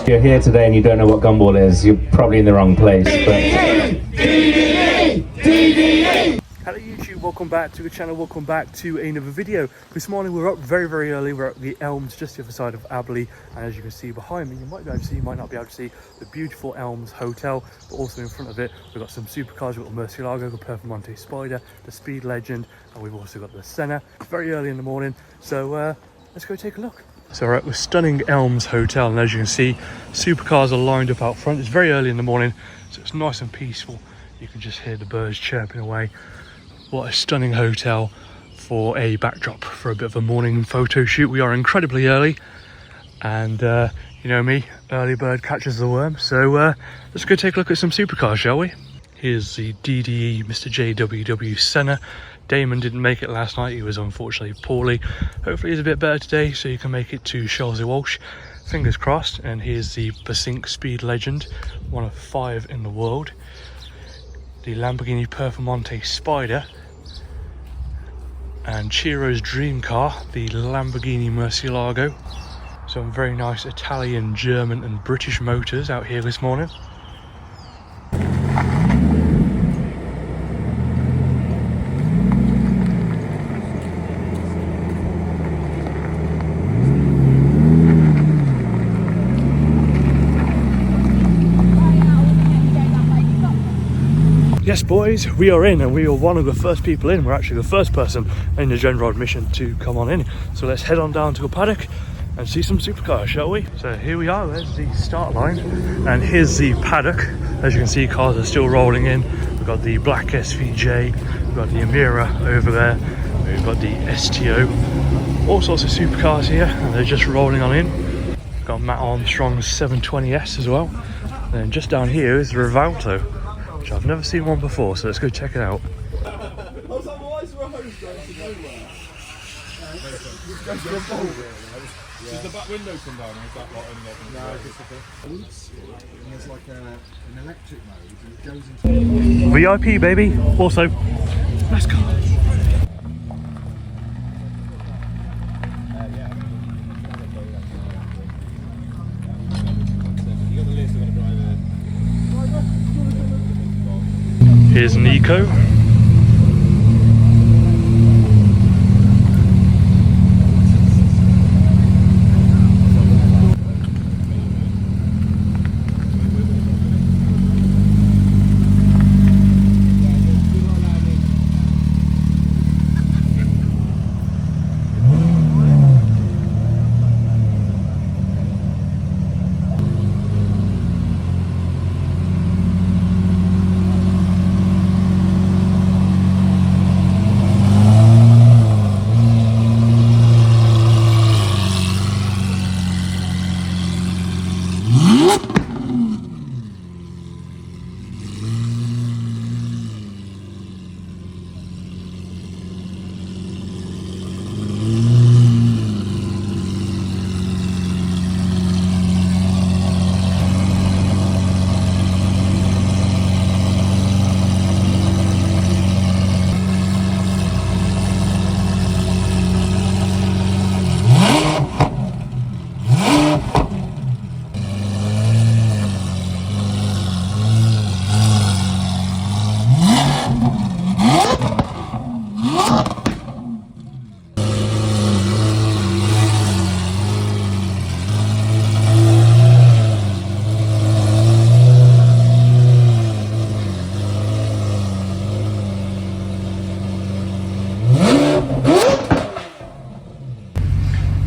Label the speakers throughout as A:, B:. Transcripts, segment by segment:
A: If you're here today and you don't know what Gumball is, you're probably in the wrong place.
B: Hello YouTube, welcome back to the channel, welcome back to another video. This morning we're up very early. We're at the Elms, just the other side of Aberley, and as you can see behind me, you might be able to see, you might not be able to see, the beautiful Elms Hotel, but also in front of it we've got some supercars. We've got the Murcielago, the Performante Spider, the Speed Legend, and we've also got the Senna. It's very early in the morning, so let's go take a look. So we're at the stunning Elms Hotel, and as you can see, supercars are lined up out front. It's very early in the morning, so it's nice and peaceful. You can just hear the birds chirping away. What a stunning hotel for a backdrop for a bit of a morning photo shoot. We are incredibly early, and you know me, early bird catches the worm. So let's go take a look at some supercars, shall we? Here's the DDE MrJWW Senna. Damon didn't make it last night, he was unfortunately poorly. Hopefully he's a bit better today so you can make it to Shelsley Walsh. Fingers crossed. And here's the Piston Speed Legend, one of 5 in the world. The Lamborghini Performante Spider. And Chiro's dream car, the Lamborghini Murcielago. Some very nice Italian, German and British motors out here this morning. Yes boys, we are in, and we are one of the first people in. We're actually the first person in the general admission to come on in. So let's head on down to a paddock and see some supercars, shall we? So here we are, there's the start line, and here's the paddock. As you can see, cars are still rolling in. We've got the black SVJ, we've got the Amira over there, we've got the STO, all sorts of supercars here, and they're just rolling on in. We've got Matt Armstrong's 720S as well. And then just down here is the Rivalto, which I've never seen one before, so let's go check it out.
C: Does the back window come down, or is that not unlocked?
D: No, just a bit. There's like an electric mode, and it goes into
B: VIP baby, also. Let's go. Here's Nico.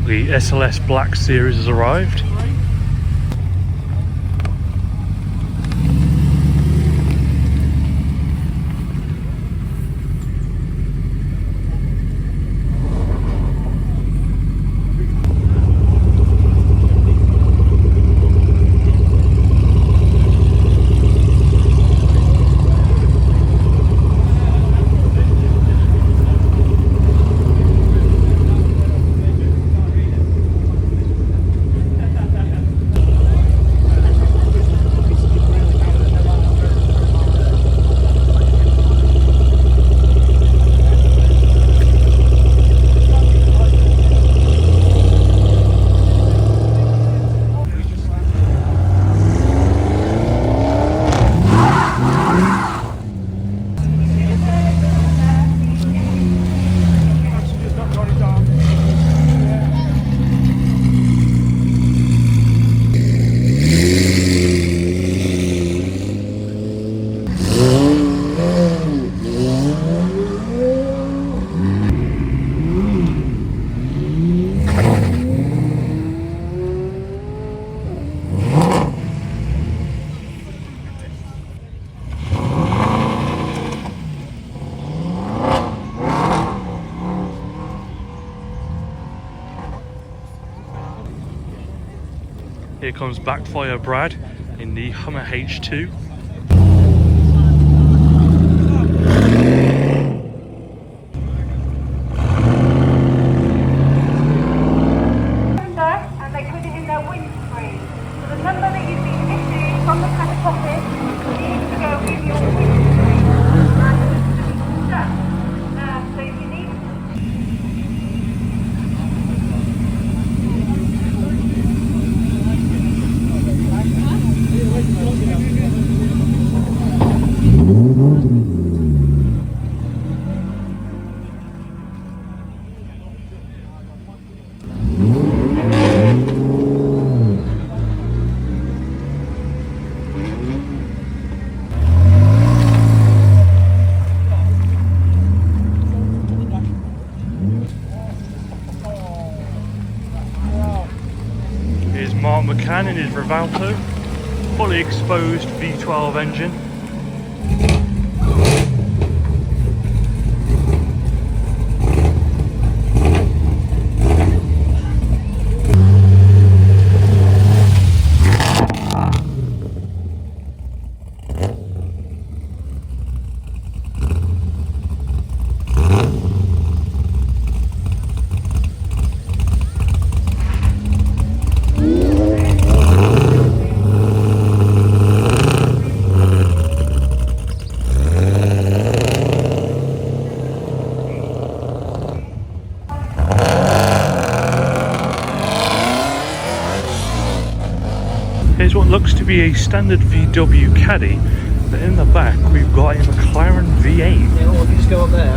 B: The SLS Black Series has arrived. Here comes Backfire Brad in the Hummer H2.
E: And they put it in their windscreen. So the number that you've been issued from the paddock office needs to go in your windscreen. And it's to be stuck. So if you need
B: Mark McCann in his Rivalto, fully exposed V12 engine. Here's what looks to be a standard VW Caddy, but in the back we've got a McLaren V8.
F: Yeah, well, if you just go up there.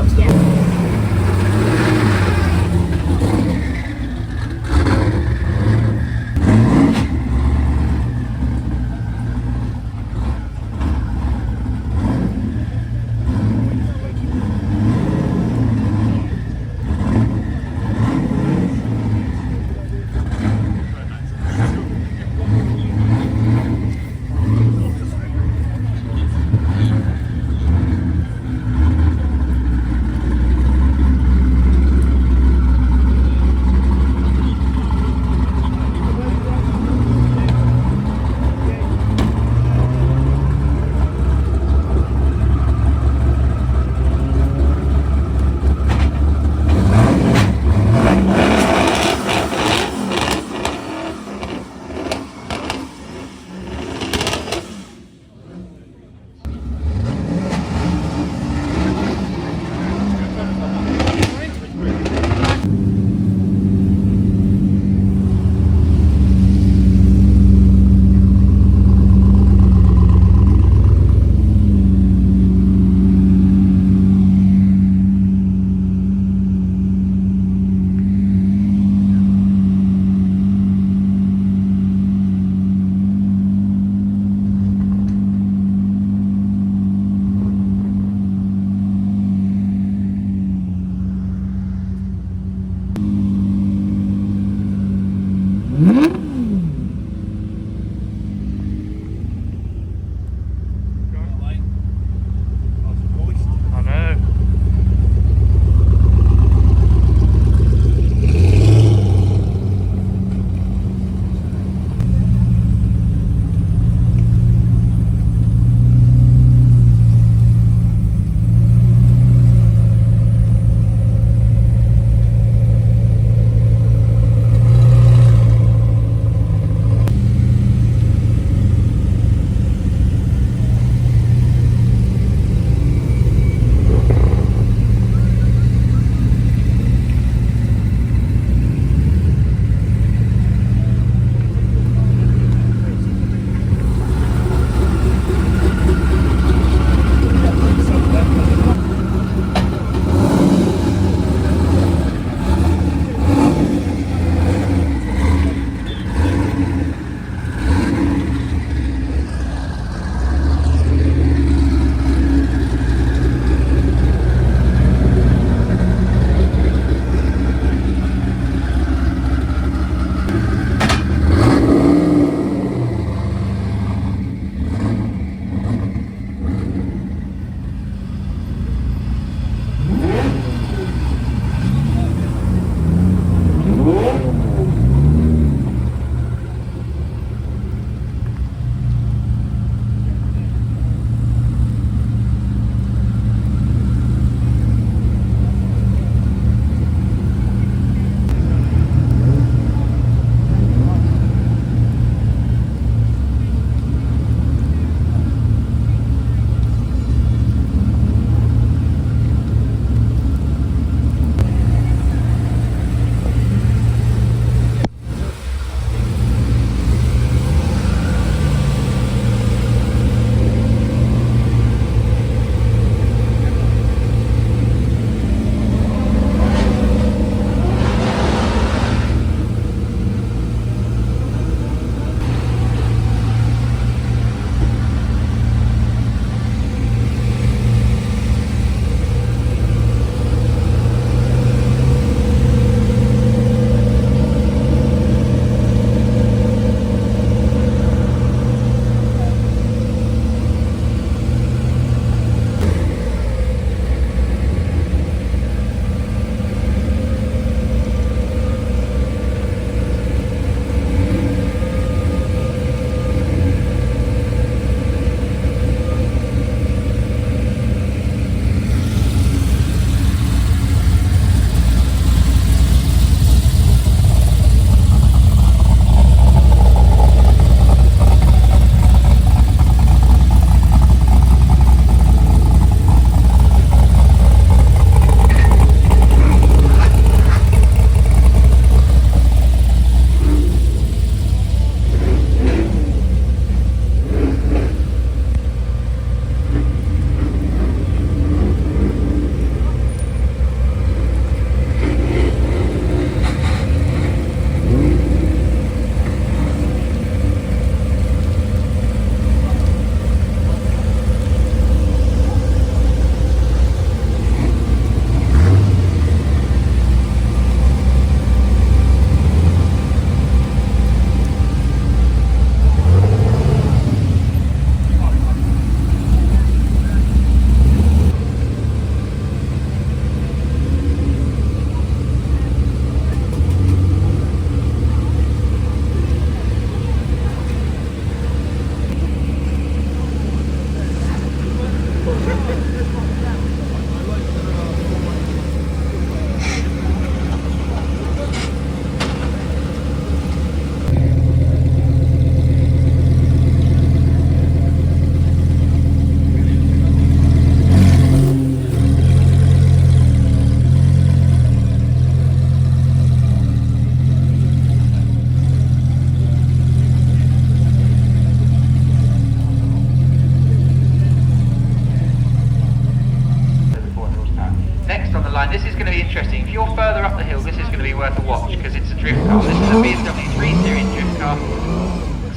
F: And this is going to be interesting. If you're further up the hill, this is going to be worth a watch because it's a drift car. This is a BMW 3 Series drift car.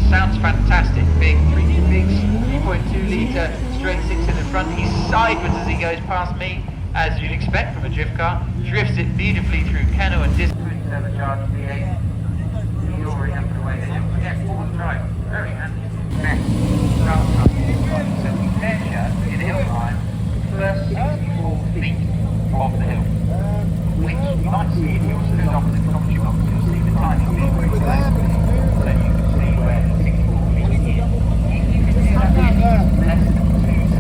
F: Sounds fantastic. Big 3.2 litre straight six in the front. He's sideways as he goes past me, as you'd expect from a drift car. Drifts it beautifully through Kennel and Disc. 27 yards V8. He's already up the way. Yeah, forward drive. Very handy. Next, so we measure in hill climb first 64 feet off the hill, which you might see if you're stood off the geometry box. You'll see the tiny bit where it's left, so you can see where 64 feet is. You can see that less than 2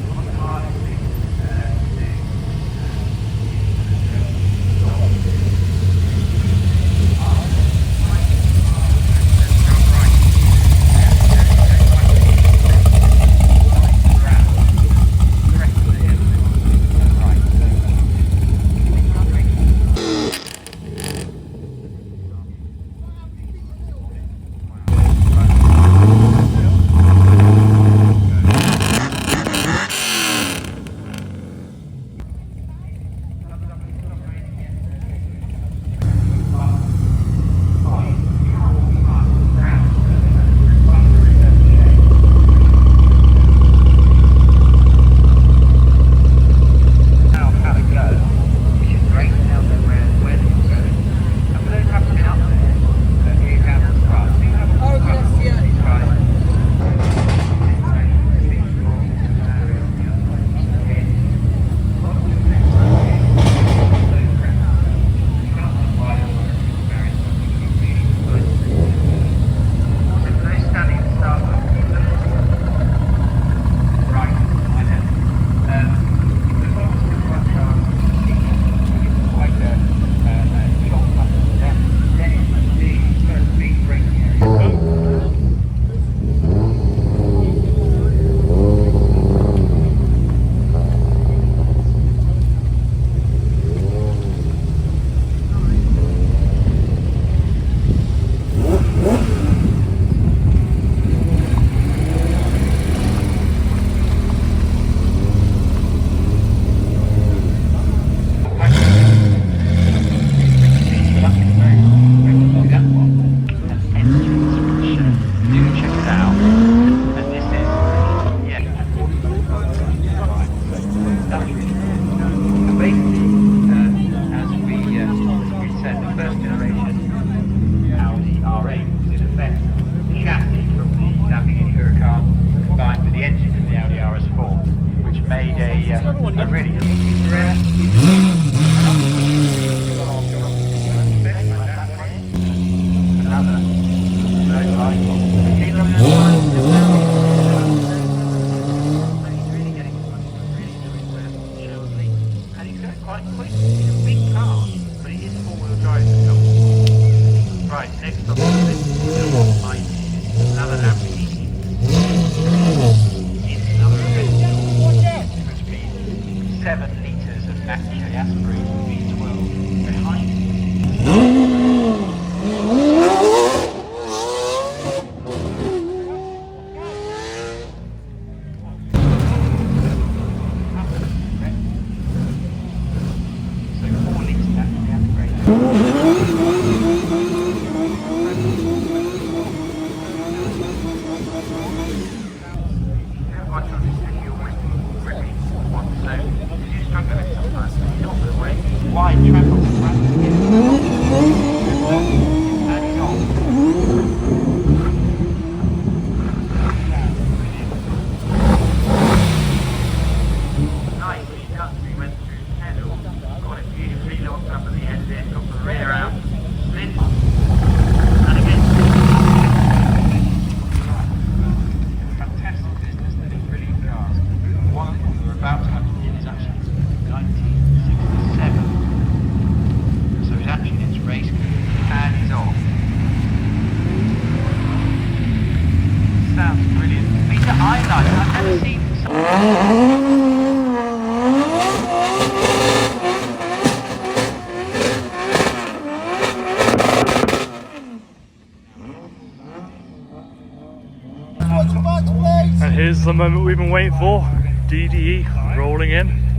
B: And here's the moment we've been waiting for. DDE rolling in.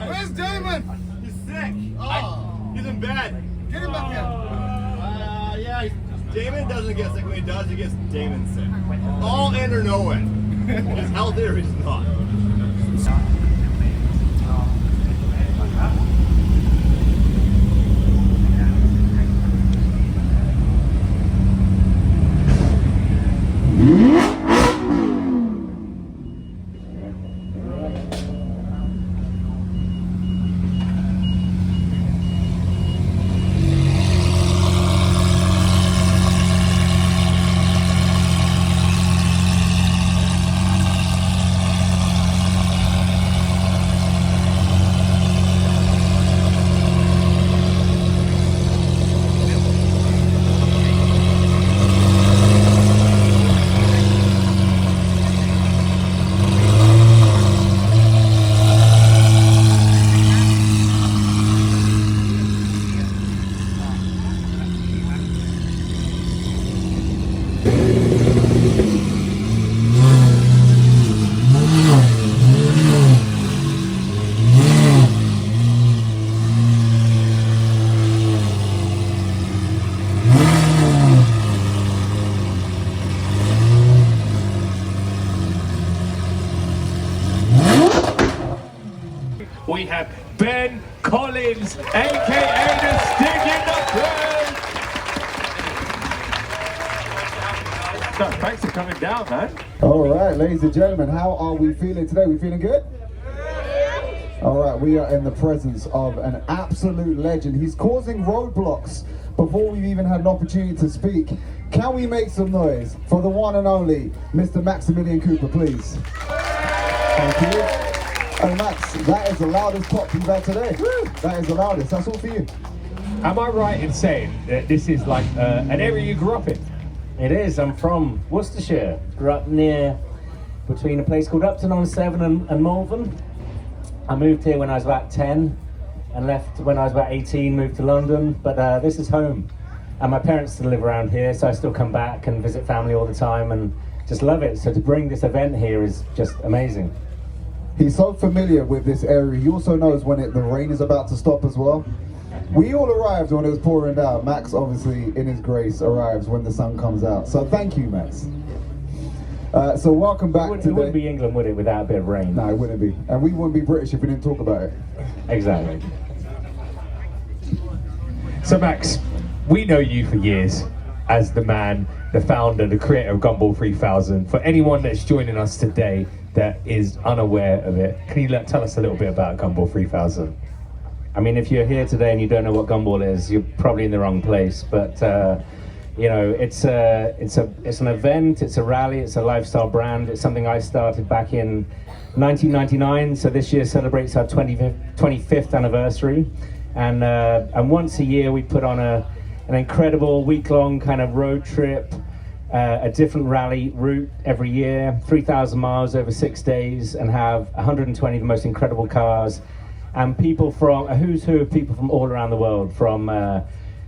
D: Where's Damon?
G: He's sick. He's in bed.
D: Get him back here.
G: Yeah, Damon doesn't get sick. When he does, he gets Damon sick. All in or no in. He's healthy or he's not.
A: We have Ben Collins, aka the Stig in the place. So, thanks for coming down, man.
D: All right, ladies and gentlemen, how are we feeling today? We feeling good? All right, we are in the presence of an absolute legend. He's causing roadblocks before we've even had an opportunity to speak. Can we make some noise for the one and only Mr. Maximilian Cooper, please? Thank you. Oh, Max, that is the loudest pop you've had today. That is the loudest. That's all for you.
A: Am I right in saying that this is like an area you grew up in?
H: It is. I'm from Worcestershire. Grew up near, between a place called Upton-on-Severn and Malvern. I moved here when I was about 10 and left when I was about 18, moved to London. But this is home. And my parents still live around here, so I still come back and visit family all the time and just love it. So to bring this event here is just amazing.
D: He's so familiar with this area. He also knows when the rain is about to stop as well. We all arrived when it was pouring down. Max, obviously, in his grace, arrives when the sun comes out. So thank you, Max. So welcome back
H: It wouldn't be England, would it, without a bit of rain?
D: No, it wouldn't be. And we wouldn't be British if we didn't talk about it.
H: Exactly.
A: So Max, we know you for years as the man, the founder, the creator of Gumball 3000. For anyone that's joining us today that is unaware of it, can you tell us a little bit about Gumball 3000?
H: I mean, if you're here today and you don't know what Gumball is, you're probably in the wrong place. But you know, it's an event, it's a rally, it's a lifestyle brand. It's something I started back in 1999. So this year celebrates our 25th anniversary, and once a year we put on an incredible week-long kind of road trip, a different rally route every year, 3,000 miles over 6 days, and have 120 of the most incredible cars. And people from a who's who of people from all around the world, from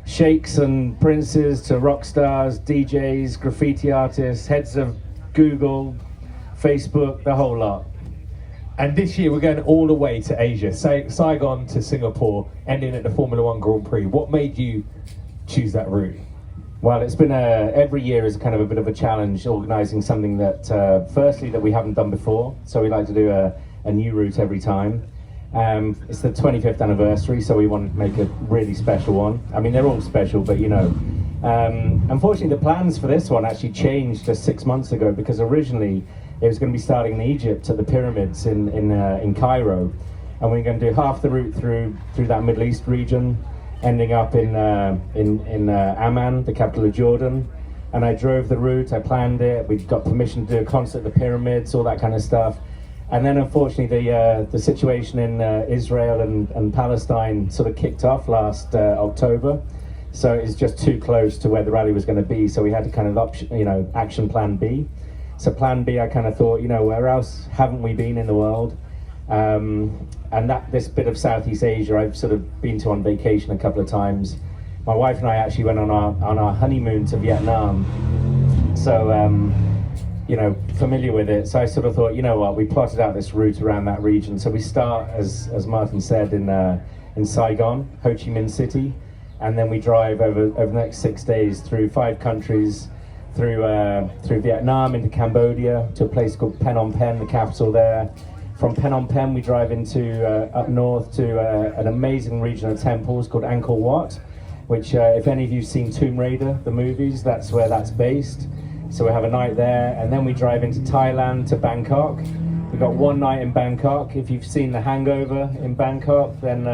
H: sheikhs and princes to rock stars, DJs, graffiti artists, heads of Google, Facebook, the whole lot.
A: And this year we're going all the way to Asia, Saigon to Singapore, ending at the Formula One Grand Prix. What made you choose that route?
H: Well, it's been every year is kind of a bit of a challenge, organising something that, firstly, that we haven't done before. So we like to do a new route every time. It's the 25th anniversary, so we wanted to make a really special one. I mean, they're all special, but you know. Unfortunately, the plans for this one actually changed just 6 months ago, because originally it was going to be starting in Egypt at the pyramids in Cairo, and we're going to do half the route through that Middle East region, ending up in Amman, the capital of Jordan. And I drove the route, I planned it, we got permission to do a concert at the pyramids, all that kind of stuff. And then unfortunately the situation in Israel and Palestine sort of kicked off last October. So it's just too close to where the rally was going to be, so we had to kind of action plan B. So plan B, I kind of thought, you know, where else haven't we been in the world? And this bit of Southeast Asia, I've sort of been to on vacation a couple of times. My wife and I actually went on our honeymoon to Vietnam. So, you know, familiar with it. So I sort of thought, you know what, we plotted out this route around that region. So we start, as Martin said, in Saigon, Ho Chi Minh City, and then we drive over the next 6 days through 5 countries, through Vietnam into Cambodia to a place called Phnom Penh, the capital there. From Phnom Penh we drive into up north to an amazing region of temples called Angkor Wat, which if any of you've seen Tomb Raider, the movies, that's where that's based. So we have a night there, and then we drive into Thailand to Bangkok. We've got one night in Bangkok. If you've seen The Hangover in Bangkok, then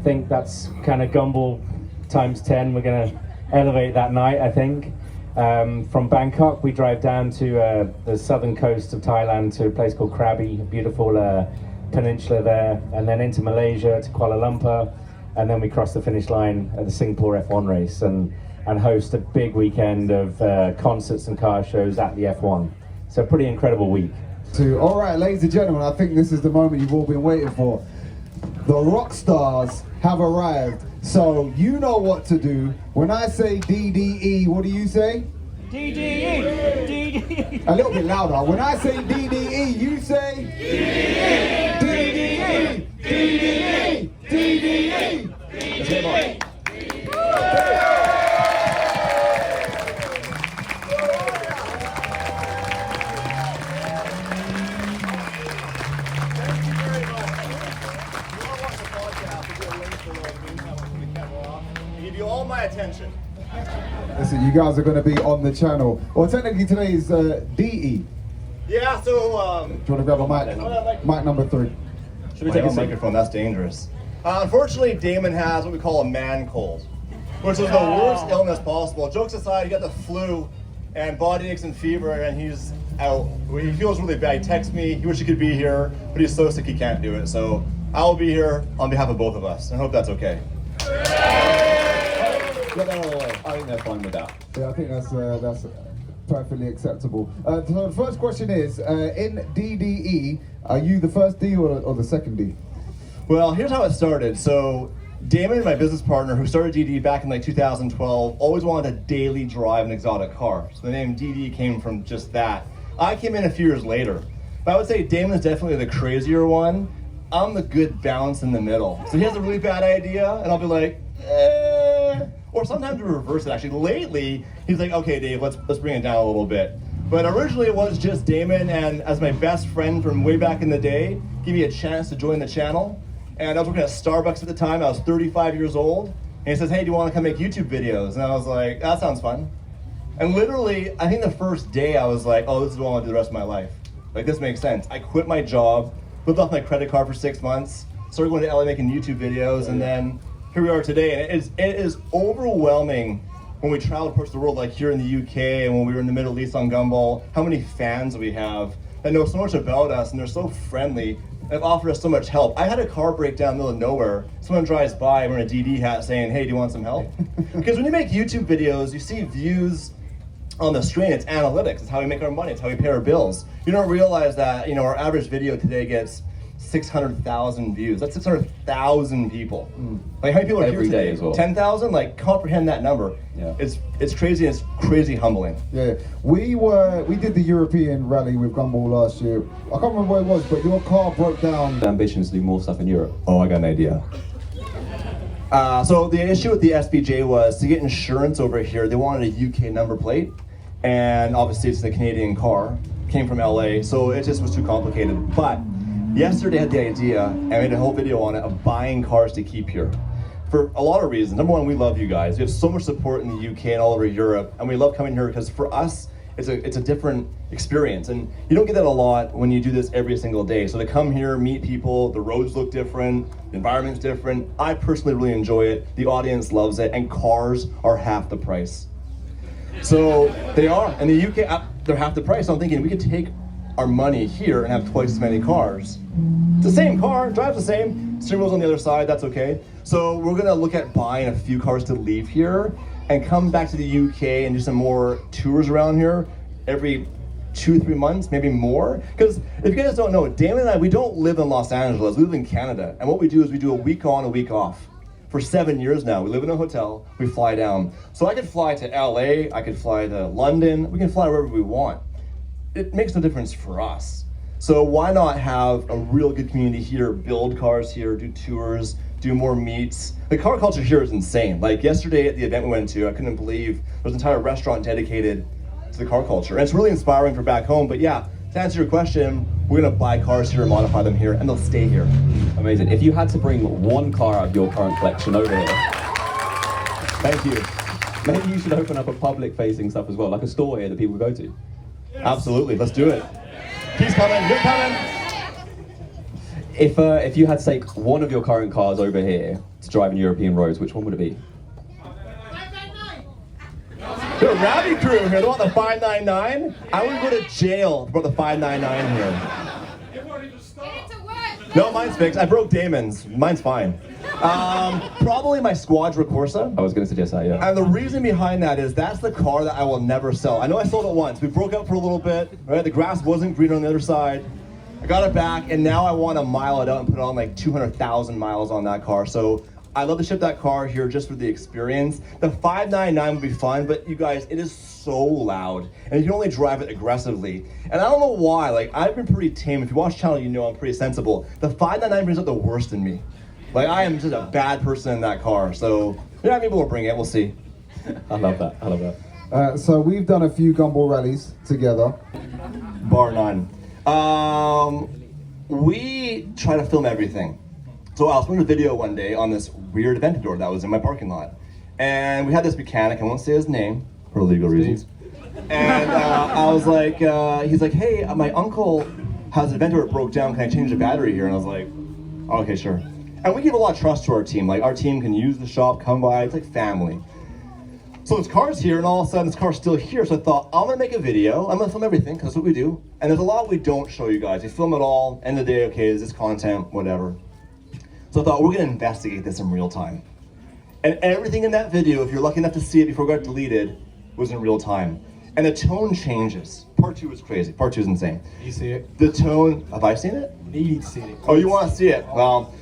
H: think that's kind of Gumball times 10. We're going to elevate that night, I think. From Bangkok, we drive down to the southern coast of Thailand to a place called Krabi, a beautiful peninsula there, and then into Malaysia to Kuala Lumpur, and then we cross the finish line at the Singapore F1 race and host a big weekend of concerts and car shows at the F1. So a pretty incredible week.
D: All right, ladies and gentlemen, I think this is the moment you've all been waiting for. The rock stars have arrived. So you know what to do. When I say DDE, what do you say?
B: DDE! DDE!
D: A little bit louder. When I say DDE, you say? DDE! DDE! DDE! DDE!
G: Give you all my attention.
D: Listen, you guys are going to be on the channel. Well, technically today is DE.
G: Yeah, so
D: Do you want to grab a mic? Mic number 3.
G: should we take a microphone? That's dangerous. Unfortunately, Damon has what we call a man cold, which is the worst illness possible. Jokes aside, he got the flu and body aches and fever, and he's out. He feels really bad. He texts me. He wishes he could be here, but he's so sick he can't do it. So I will be here on behalf of both of us, and I hope that's okay.
D: Get that out of the way.
G: I think they're fine with that.
D: Yeah, I think that's perfectly acceptable. So the first question is, in DDE, are you the first D or the second D?
G: Well, here's how it started. So Damon, my business partner, who started DDE back in like 2012, always wanted to daily drive an exotic car. So the name DDE came from just that. I came in a few years later. But I would say Damon's definitely the crazier one. I'm the good balance in the middle. So he has a really bad idea, and I'll be like, eh. Or sometimes we reverse it, actually. Lately, he's like, okay, Dave, let's bring it down a little bit. But originally it was just Damon, and as my best friend from way back in the day, gave me a chance to join the channel. And I was working at Starbucks at the time. I was 35 years old. And he says, hey, do you want to come make YouTube videos? And I was like, that sounds fun. And literally, I think the first day I was like, oh, this is what I want to do the rest of my life. Like, this makes sense. I quit my job, lived off my credit card for 6 months, started going to LA making YouTube videos, and then here we are today. And it is overwhelming when we travel across the world, like here in the UK and when we were in the Middle East on Gumball, how many fans we have that know so much about us, and they're so friendly and have offered us so much help. I had a car break down in the middle of nowhere. Someone drives by wearing a DD hat saying, hey, do you want some help? Because when you make YouTube videos, you see views on the screen. It's analytics. It's how we make our money. It's how we pay our bills. You don't realize that, you know, our average video today gets 600,000 views. That's 600,000 people. Like, how many people are
I: Every
G: here today?
I: day as well.
G: 10,000? Like, comprehend that number.
I: Yeah.
G: It's crazy. It's crazy humbling.
D: Yeah, we did the European rally with Gumball last year. I can't remember what it was, but your car broke down.
I: Ambitions to do more stuff in Europe.
G: Oh, I got an idea. So the issue with the SBJ was to get insurance over here, they wanted a UK number plate, and obviously it's a Canadian car, came from LA, so it just was too complicated. But yesterday I had the idea, and I made a whole video on it, of buying cars to keep here. For a lot of reasons. Number one, we love you guys. We have so much support in the UK and all over Europe, and we love coming here because for us, it's a different experience, and you don't get that a lot when you do this every single day. So to come here, meet people, the roads look different, the environment's different. I personally really enjoy it. The audience loves it, and cars are half the price. So they are. In the UK, they're half the price. So I'm thinking we could take our money here and have twice as many cars. It's the same car, drives the same, steering wheel's on the other side, that's okay. So we're gonna look at buying a few cars to leave here and come back to the UK and do some more tours around here every 2-3 months, maybe more. Because if you guys don't know, Damon and I, we don't live in Los Angeles, we live in Canada. And what we do is we do a week on, a week off. For 7 years now, we live in a hotel, we fly down. So I could fly to LA, I could fly to London, we can fly wherever we want. It makes no difference for us. So why not have a real good community here, build cars here, do tours, do more meets. The car culture here is insane. Like yesterday at the event we went to, I couldn't believe there's an entire restaurant dedicated to the car culture. And it's really inspiring for back home, but yeah, to answer your question, we're gonna buy cars here and modify them here, and they'll stay here.
I: Amazing. If you had to bring one car out of your current collection over here, thank you. Maybe you should open up a public-facing stuff as well, like a store here that people go to.
G: Absolutely, let's do it. He's coming, you're coming.
I: If you had to take one of your current cars over here to drive in European roads, which one would it be?
G: The Rowdy crew here, they want the 599. I would go to jail for the 599 here. No, mine's fixed. I broke Damon's. Mine's fine. Probably my Squadra Corsa.
I: I was going to suggest that, yeah.
G: And the reason behind that is that's the car that I will never sell. I know I sold it once. We broke up for a little bit, right? The grass wasn't green on the other side. I got it back, and now I want to mile it out and put on like 200,000 miles on that car. So I love to ship that car here just for the experience. The 599 would be fun, but you guys, it is so loud, and you can only drive it aggressively. And I don't know why, like I've been pretty tame. If you watch the channel, you know I'm pretty sensible. The 599 brings out the worst in me. Like I am just a bad person in that car. So yeah, maybe we'll bring it, we'll see.
I: I love that, I love that.
D: So we've done a few Gumball rallies together.
G: Bar none. We try to film everything. So I was filming a video one day on this weird Aventador that was in my parking lot. And we had this mechanic, I won't say his name for legal reasons. And I was like, he's like, hey, my uncle has an Aventador that broke down, can I change the battery here? And I was like, oh, okay, sure. And we give a lot of trust to our team. Like our team can use the shop, come by, it's like family. So this car's here, and all of a sudden this car's still here. So I thought, I'm gonna make a video. I'm gonna film everything, because that's what we do. And there's a lot we don't show you guys. We film it all, end of the day, okay, is this content, whatever. So I thought, we're gonna investigate this in real time. And everything in that video, if you're lucky enough to see it before it got deleted, was in real time. And the tone changes. Part 2 is crazy, part 2 is insane.
A: You see it?
G: The tone, have I seen it?
A: Need to see it.
G: Oh, you wanna see it? Well,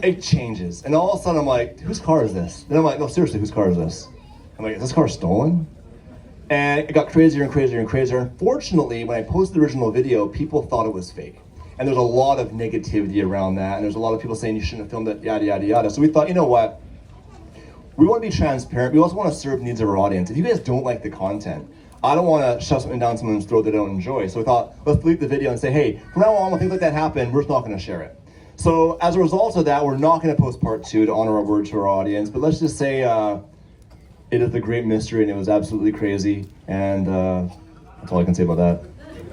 G: it changes. And all of a sudden I'm like, whose car is this? Then I'm like, no, seriously, whose car is this? I'm like, is this car stolen? And it got crazier and crazier and crazier. Unfortunately, when I posted the original video, people thought it was fake. And there's a lot of negativity around that. And there's a lot of people saying you shouldn't have filmed it, yada, yada, yada. So we thought, you know what? We want to be transparent. We also want to serve needs of our audience. If you guys don't like the content, I don't want to shove something down someone's throat they don't enjoy. So we thought, let's delete the video and say, hey, from now on, when things like that happen, we're just not going to share it. So as a result of that, we're not going to post part 2 to honor our word to our audience. But let's just say, it is the great mystery, and it was absolutely crazy, and that's all I can say about that.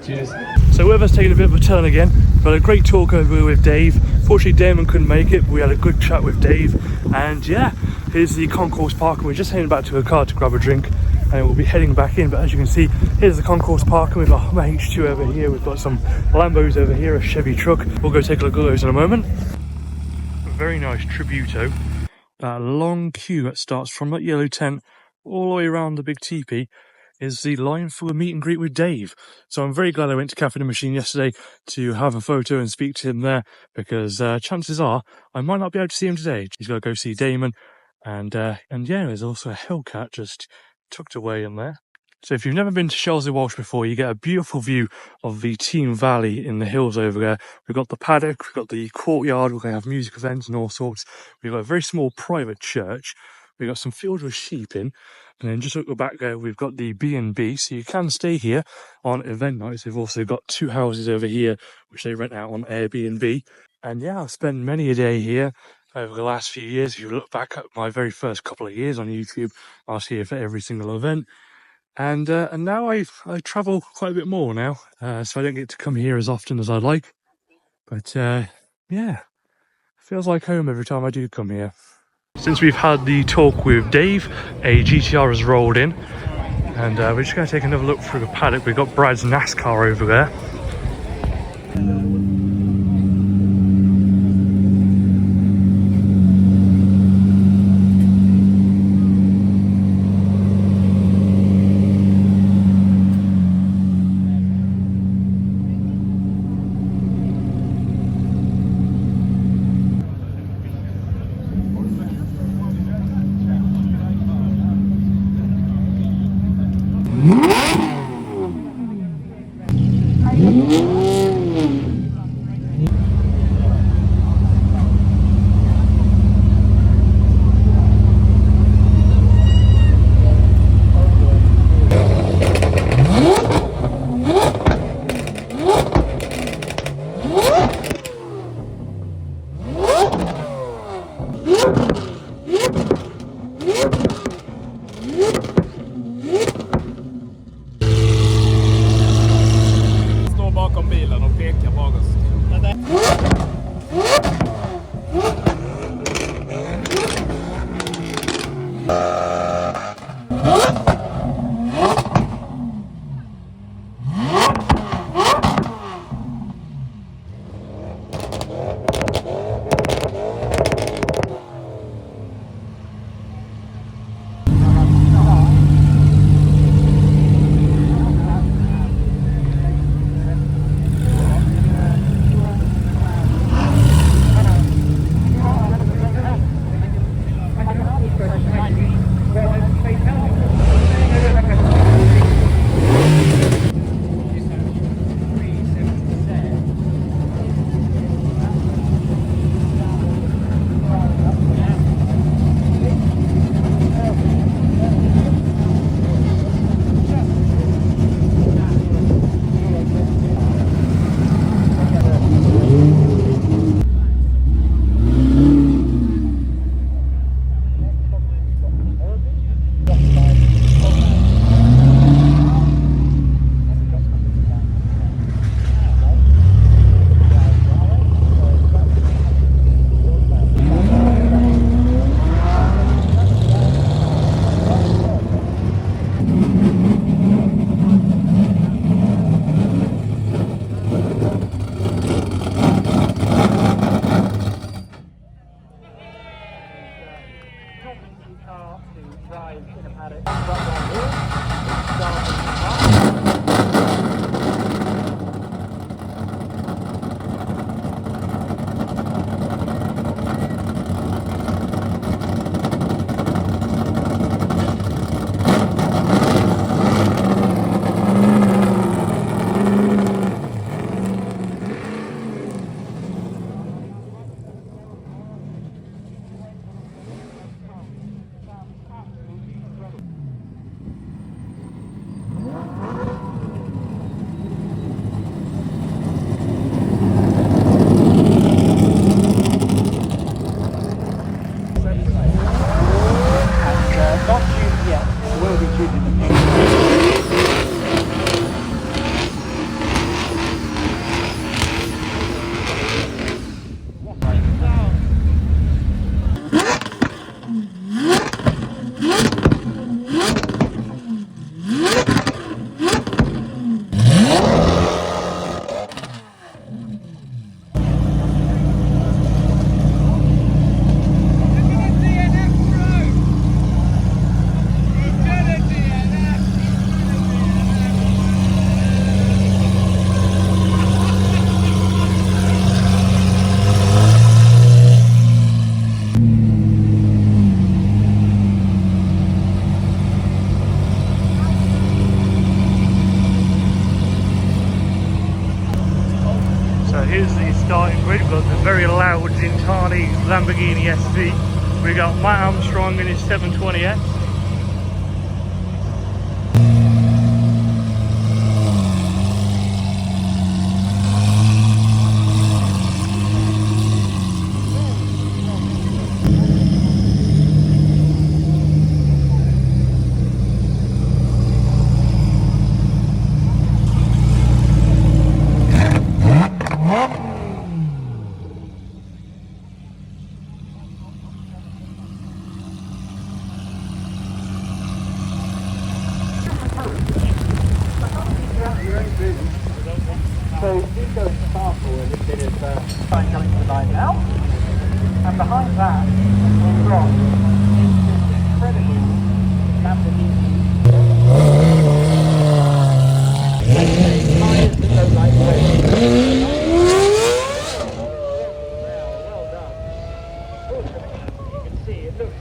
B: Cheers. So weather's taking a bit of a turn again. We've had a great talk over with Dave. Fortunately, Damon couldn't make it, but we had a good chat with Dave. And yeah, here's the concourse park, and we're just heading back to a car to grab a drink, and we'll be heading back in. But as you can see, here's the concourse park, and we've got my H2 over here. We've got some Lambos over here, a Chevy truck. We'll go take a look at those in a moment. A very nice Tributo. That long queue that starts from that yellow tent all the way around the big teepee is the line for a meet and greet with Dave. So I'm very glad I went to Cafe the Machine yesterday to have a photo and speak to him there, because chances are I might not be able to see him today. He's got to go see Damon, and yeah, there's also a Hellcat just tucked away in there. So if you've never been to Shelsley Walsh before, you get a beautiful view of the Team Valley in the hills over there. We've got the paddock, we've got the courtyard, we're going to have music events and all sorts. We've got a very small private church. We've got some fields with sheep in. And then just at the back there, we've got the B&B, so you can stay here on event nights. They've also got 2 houses over here, which they rent out on Airbnb. And yeah, I've spent many a day here over the last few years. If you look back at my very first couple of years on YouTube, I was here for every single event. And now I travel quite a bit more now, so I don't get to come here as often as I'd like. But yeah, it feels like home every time I do come here. Since we've had the talk with Dave, a GTR has rolled in, and we're just going to take another look through the paddock. We've got Brad's NASCAR over there.
C: Står bakom bilen och pekar på oss.
B: Here's the starting grid. We've got the very loud Zintani Lamborghini SV. We got Matt Armstrong in his 720S.
J: So these go into sample a little bit of sign coming to the line now. And behind that, we've got this incredible Lamborghini. Tires that go like this. Well done. You can see it looks.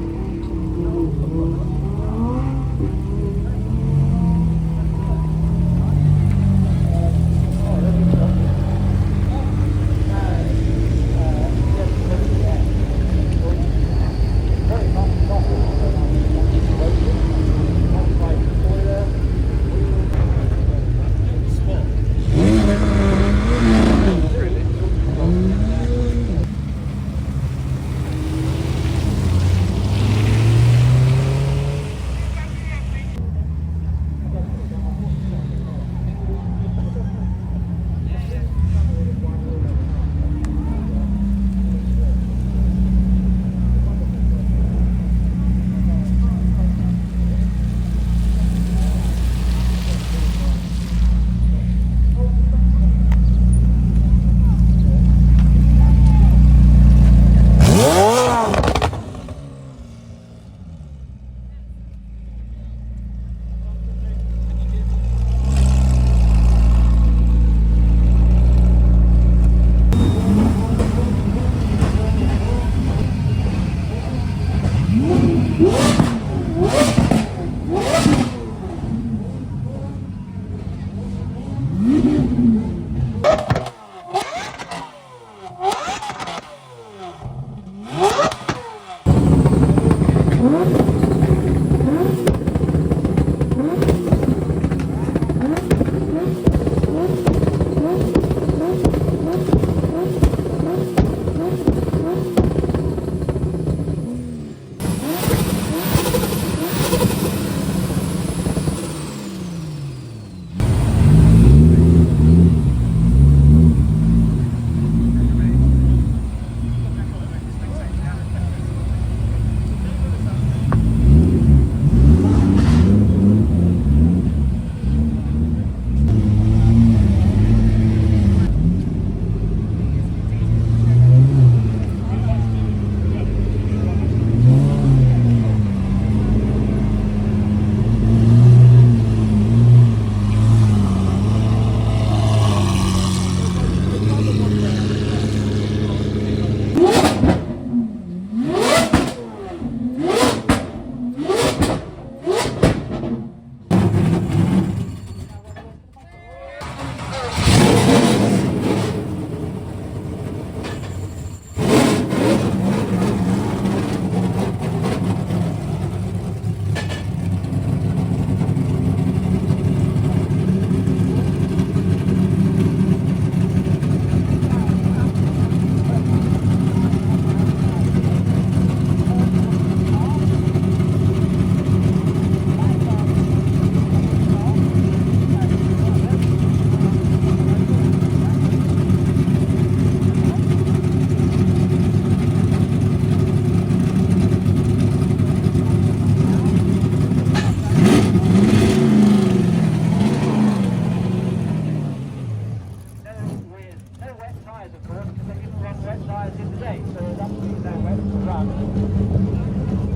J: because they didn't run wet tyres in the day, so there's absolutely no wet to run.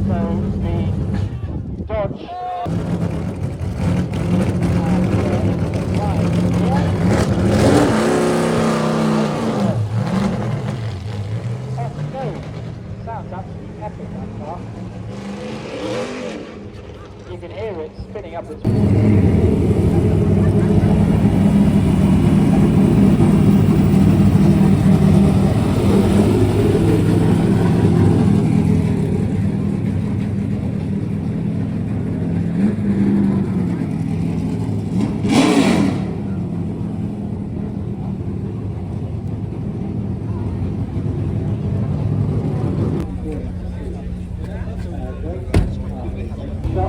J: So the Dodge sounds absolutely epic, that car. You can hear it spinning up its...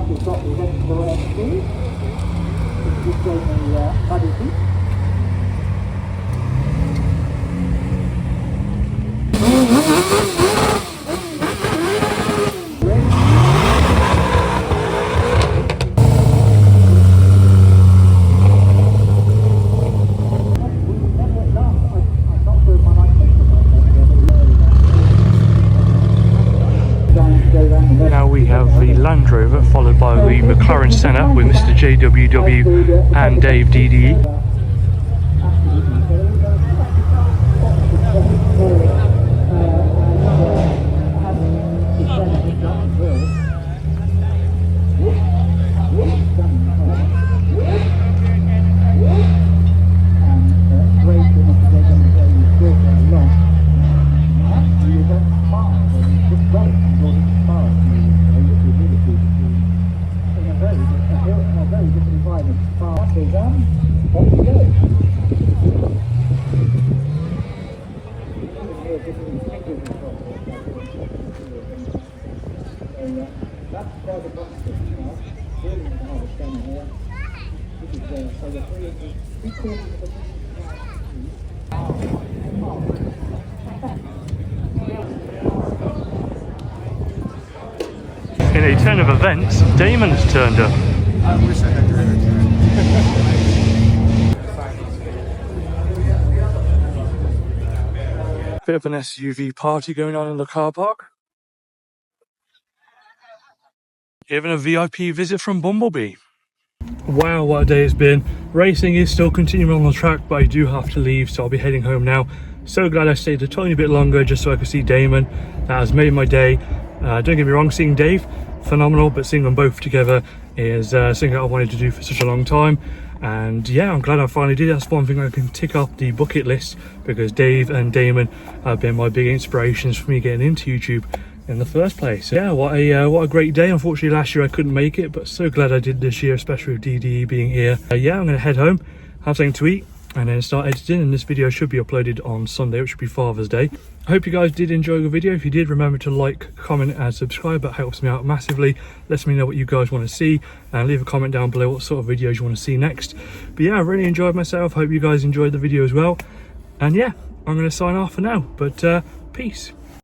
J: We've got the event speed. Just showing the buddy seat.
B: Now we have the Land Rover followed by the McLaren Senna with MrJWW and Dave DDE. In a turn of events, Damon's turned up.
C: I wish I had your energy.
B: Bit of an SUV party going on in the car park. Even a VIP visit from Bumblebee. Wow, what a day it's been. Racing is still continuing on the track, but I do have to leave, so I'll be heading home now. So glad I stayed a tiny bit longer just so I could see Damon. That has made my day. Don't get me wrong, seeing Dave, phenomenal, but seeing them both together is something that I wanted to do for such a long time. And yeah, I'm glad I finally did. That's one thing I can tick off the bucket list, because Dave and Damon have been my big inspirations for me getting into YouTube in the first place. Yeah, what a great day. Unfortunately last year I couldn't make it, but so glad I did this year, especially with DDE being here. Yeah, I'm gonna head home, have something to eat, and then start editing, and this video should be uploaded on Sunday, which will be Father's Day. I hope you guys did enjoy the video. If you did, remember to like, comment and subscribe. That helps me out massively. Lets me know what you guys want to see, and leave a comment down below what sort of videos you want to see next. But yeah, I really enjoyed myself. Hope you guys enjoyed the video as well. And yeah, I'm going to sign off for now, but peace.